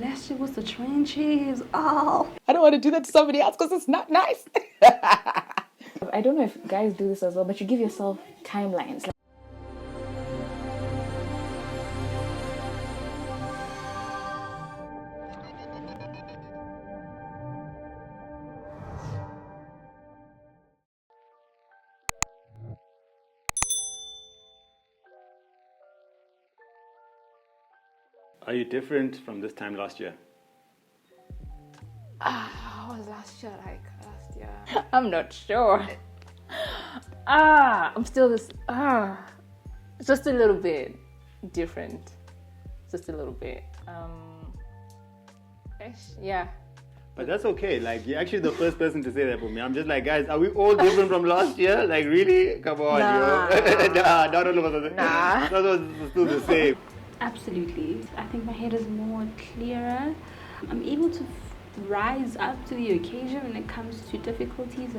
last year was the train cheese. Oh, I don't want to do that to somebody else because it's not nice. I don't know if guys do this as well, but you give yourself timelines. Are you different from this time last year? What was last year like? Last year? I'm not sure. I'm still this. Just a little bit different. Just a little bit. Yeah. But that's okay. Like, you're actually the first person to say that for me. I'm just like, guys, are we all different from last year? Like, really? Come on, Nah. Nah, not all of us are Nah. not all of us are still the same. absolutely. I think my head is more clearer. I'm able to rise up to the occasion when it comes to difficulties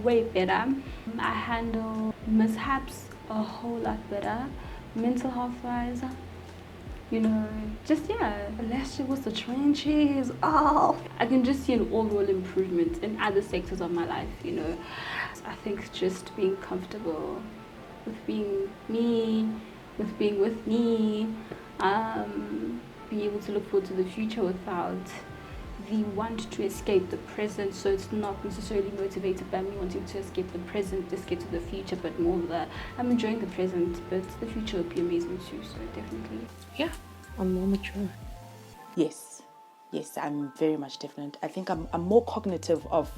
way better. I handle mishaps a whole lot better. Mental health wise, you know, just last year was the train cheese. Oh, I can just see an overall improvement in other sectors of my life, you know. I think just being comfortable with being me, with being with me, being able to look forward to the future without the want to escape the present. So it's not necessarily motivated by me wanting to escape the present, escape to the future, but more the I'm enjoying the present, but the future will be amazing too. So definitely. Yeah, I'm more mature. Yes, I'm very much different. I think I'm more cognitive of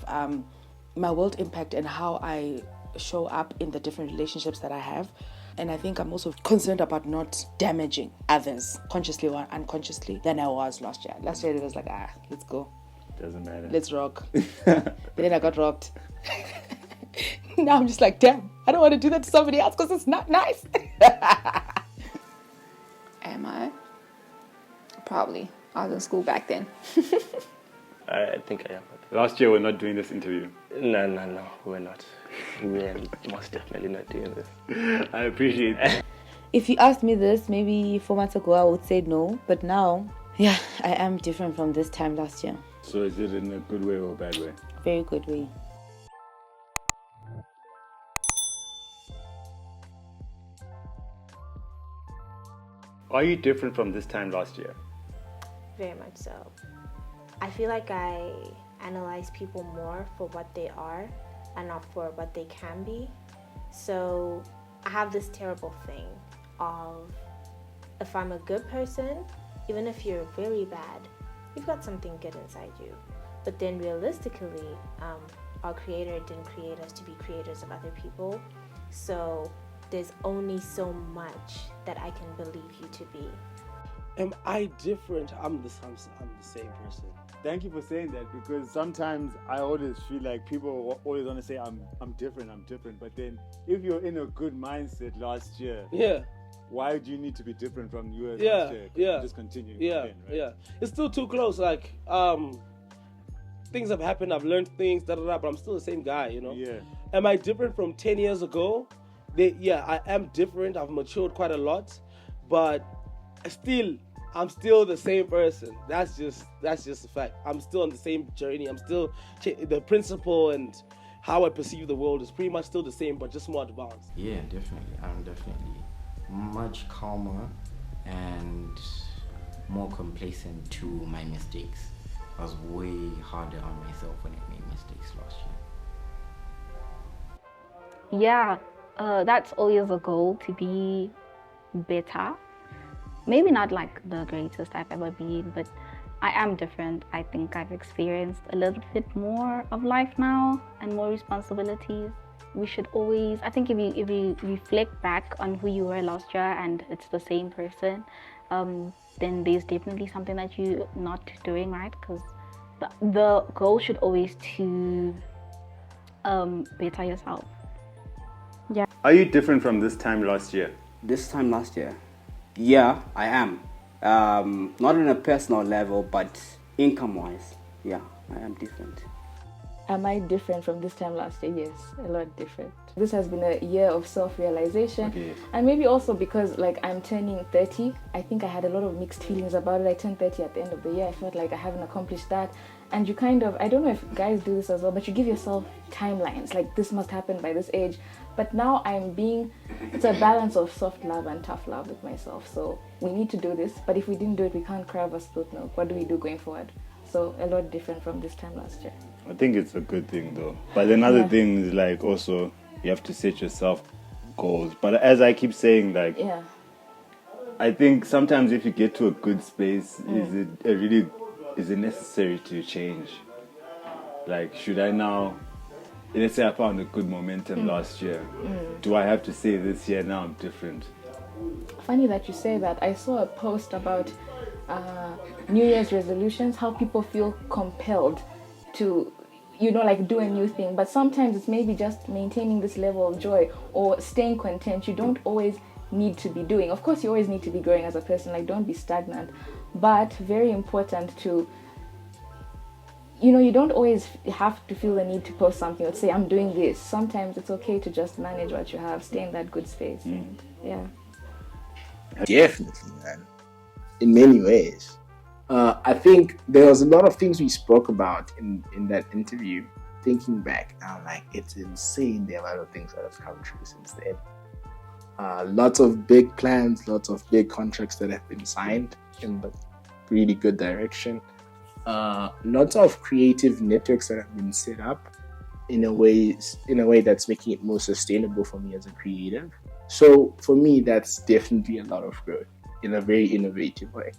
my world impact and how I show up in the different relationships that I have. And I think I'm also concerned about not damaging others, consciously or unconsciously, than I was last year. Last year it was like, let's go. Doesn't matter. Let's rock. But then I got rocked. Now I'm just like, damn, I don't want to do that to somebody else because it's not nice. Am I? Probably. I was in school back then. I think I am. Last year we're not doing this interview. No, we're not. We're most definitely not doing this. I appreciate it. If you asked me this maybe 4 months ago, I would say no. But now, yeah, I am different from this time last year. So is it in a good way or a bad way? Very good way. Are you different from this time last year? Very much so. I feel like I analyze people more for what they are and not for what they can be. So I have this terrible thing of if I'm a good person, even if you're very bad, you've got something good inside you. But then realistically, our Creator didn't create us to be creators of other people. So there's only so much that I can believe you to be. Am I different? I'm the same person. Thank you for saying that, because sometimes I always feel like people always want to say I'm different. But then if you're in a good mindset last year, why do you need to be different from yours last year? You just continue. Again, right? It's still too close. Like things have happened. I've learned things. But I'm still the same guy. You know. Yeah. Am I different from 10 years ago? I am different. I've matured quite a lot, but I'm still the same person. That's just a fact. I'm still on the same journey. I'm still the principle and how I perceive the world is pretty much still the same, but just more advanced. Yeah, definitely. I'm definitely much calmer and more complacent to my mistakes. I was way harder on myself when I made mistakes last year. Yeah, that's always a goal, to be better. Maybe not like the greatest I've ever been, but I am different. I think I've experienced a little bit more of life now and more responsibilities. We should always, I think if you reflect back on who you were last year and it's the same person, then there's definitely something that you're not doing right, because the goal should always to better yourself. Yeah. Are you different from this time last year? This time last year? Yeah, I am. Not on a personal level, but income-wise, yeah, I am different. Am I different from this time last year? Yes, a lot different. This has been a year of self-realization. Okay. And maybe also because like I'm turning 30, I think I had a lot of mixed feelings about it. I turned 30 at the end of the year. I felt like I haven't accomplished that. And you kind of, I don't know if guys do this as well, but you give yourself timelines, like this must happen by this age. But now it's a balance of soft love and tough love with myself. So we need to do this, but if we didn't do it, we can't cry over spilt milk. What do we do going forward? So a lot different from this time last year. I think it's a good thing though. But another thing is like also you have to set yourself goals. But as I keep saying, like I think sometimes if you get to a good space, is it necessary to change? Like should I now, let's say I found a good momentum last year. Do I have to say this year now I'm different? Funny that you say that. I saw a post about New Year's resolutions, how people feel compelled to, like do a new thing. But sometimes it's maybe just maintaining this level of joy or staying content. You don't always need to be doing. Of course, you always need to be growing as a person. Like, don't be stagnant. But very important to, you don't always have to feel the need to post something or say, I'm doing this. Sometimes it's okay to just manage what you have, stay in that good space. Yeah. Definitely, man. In many ways. I think there was a lot of things we spoke about in that interview. Thinking back, I'm like, it's insane the amount of things that have come true since then. Lots of big plans, lots of big contracts that have been signed in the really good direction. Lots of creative networks that have been set up in a way that's making it more sustainable for me as a creative. So for me, that's definitely a lot of growth in a very innovative way.